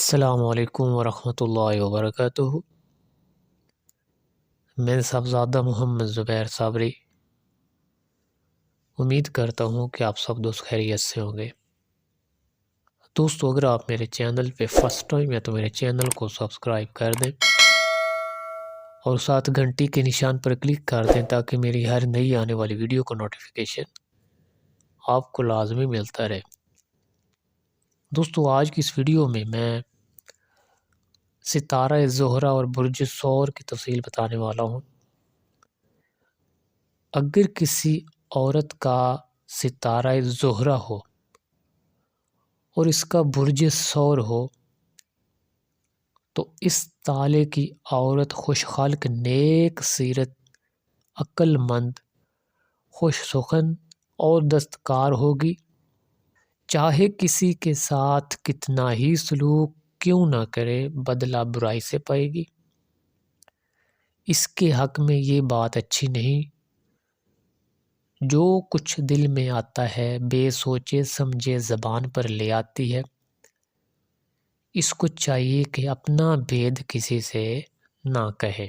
السلام علیکم ورحمۃ اللہ وبرکاتہ۔ میں صاحبزادہ محمد زبیر صابری امید کرتا ہوں کہ آپ سب دوست خیریت سے ہوں گے۔ دوستو، اگر آپ میرے چینل پہ فرسٹ ٹائم ہے تو میرے چینل کو سبسکرائب کر دیں اور ساتھ گھنٹی کے نشان پر کلک کر دیں تاکہ میری ہر نئی آنے والی ویڈیو کو نوٹیفیکیشن آپ کو لازمی ملتا رہے۔ دوستو، آج کی اس ویڈیو میں ستارہ زہرہ اور برج ثور کی تفصیل بتانے والا ہوں۔ اگر کسی عورت کا ستارہ زہرہ ہو اور اس کا برج ثور ہو تو اس تالے کی عورت خوش خلق، نیک سیرت، عقل مند، خوش سخن اور دستکار ہوگی۔ چاہے کسی کے ساتھ کتنا ہی سلوک کیوں نہ کرے، بدلہ برائی سے پائے گی۔ اس کے حق میں یہ بات اچھی نہیں، جو کچھ دل میں آتا ہے بے سوچے سمجھے زبان پر لے آتی ہے۔ اس کو چاہیے کہ اپنا بھید کسی سے نہ کہے۔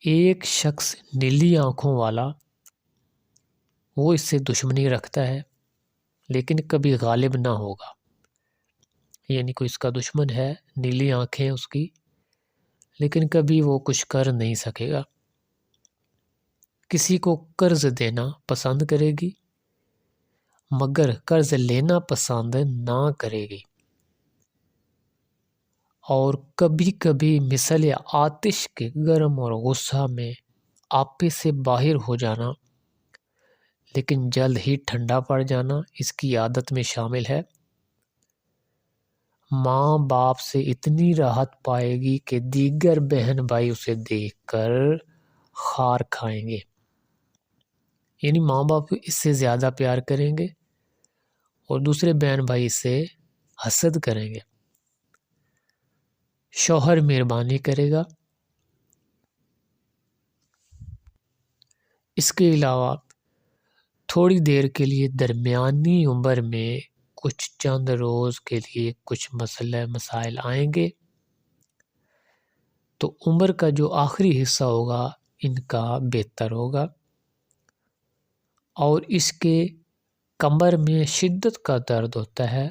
ایک شخص نیلی آنکھوں والا، وہ اس سے دشمنی رکھتا ہے لیکن کبھی غالب نہ ہوگا، یعنی کوئی اس کا دشمن ہے، نیلی آنکھیں اس کی، لیکن کبھی وہ کچھ کر نہیں سکے گا۔ کسی کو قرض دینا پسند کرے گی مگر قرض لینا پسند نہ کرے گی، اور کبھی کبھی مثل آتش کے گرم اور غصہ میں آپے سے باہر ہو جانا لیکن جلد ہی ٹھنڈا پڑ جانا اس کی عادت میں شامل ہے۔ ماں باپ سے اتنی راحت پائے گی کہ دیگر بہن بھائی اسے دیکھ کر خار کھائیں گے، یعنی ماں باپ اس سے زیادہ پیار کریں گے اور دوسرے بہن بھائی اس سے حسد کریں گے۔ شوہر مہربانی کرے گا۔ اس کے علاوہ تھوڑی دیر کے لیے درمیانی عمر میں کچھ چند روز کے لیے کچھ مسائل آئیں گے تو عمر کا جو آخری حصہ ہوگا ان کا بہتر ہوگا، اور اس کے کمر میں شدت کا درد ہوتا ہے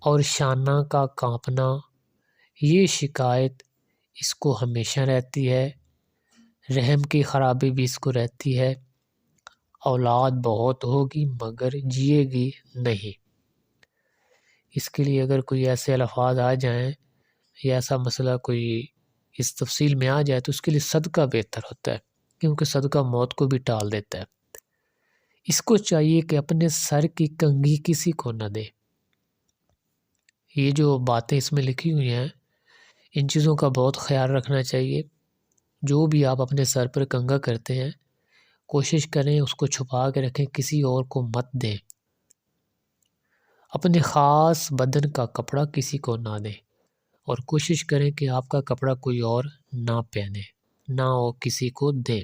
اور شانہ کا کانپنا، یہ شکایت اس کو ہمیشہ رہتی ہے۔ رحم کی خرابی بھی اس کو رہتی ہے۔ اولاد بہت ہوگی مگر جیے گی نہیں۔ اس کے لیے اگر کوئی ایسے الفاظ آ جائیں یا ایسا مسئلہ کوئی اس تفصیل میں آ جائے تو اس کے لیے صدقہ بہتر ہوتا ہے، کیونکہ صدقہ موت کو بھی ٹال دیتا ہے۔ اس کو چاہیے کہ اپنے سر کی کنگھی کسی کو نہ دے۔ یہ جو باتیں اس میں لکھی ہوئی ہیں ان چیزوں کا بہت خیال رکھنا چاہیے۔ جو بھی آپ اپنے سر پر کنگھا کرتے ہیں کوشش کریں اس کو چھپا کے رکھیں، کسی اور کو مت دیں۔ اپنے خاص بدن کا کپڑا کسی کو نہ دیں اور کوشش کریں کہ آپ کا کپڑا کوئی اور نہ پہنے، نہ وہ کسی کو دیں۔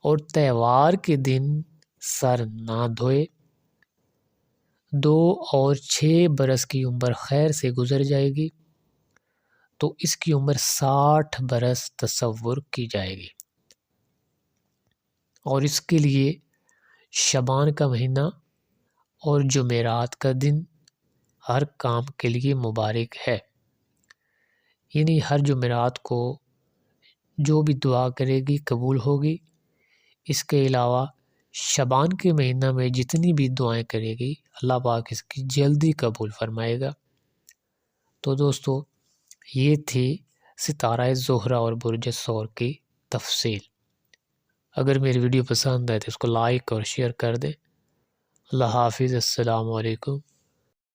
اور تہوار کے دن سر نہ دھوئے۔ 2 اور 6 برس کی عمر خیر سے گزر جائے گی تو اس کی عمر 60 برس تصور کی جائے گی، اور اس کے لیے شعبان کا مہینہ اور جمعرات کا دن ہر کام کے لیے مبارک ہے، یعنی ہر جمعرات کو جو بھی دعا کرے گی قبول ہوگی۔ اس کے علاوہ شعبان کے مہینہ میں جتنی بھی دعائیں کرے گی اللہ پاک اس کی جلدی قبول فرمائے گا۔ تو دوستو، یہ تھی ستارہ زہرہ اور برج ثور کی تفصیل۔ اگر میری ویڈیو پسند آئے تو اس کو لائک اور شیئر کر دیں۔ اللہ حافظ، السلام علیکم۔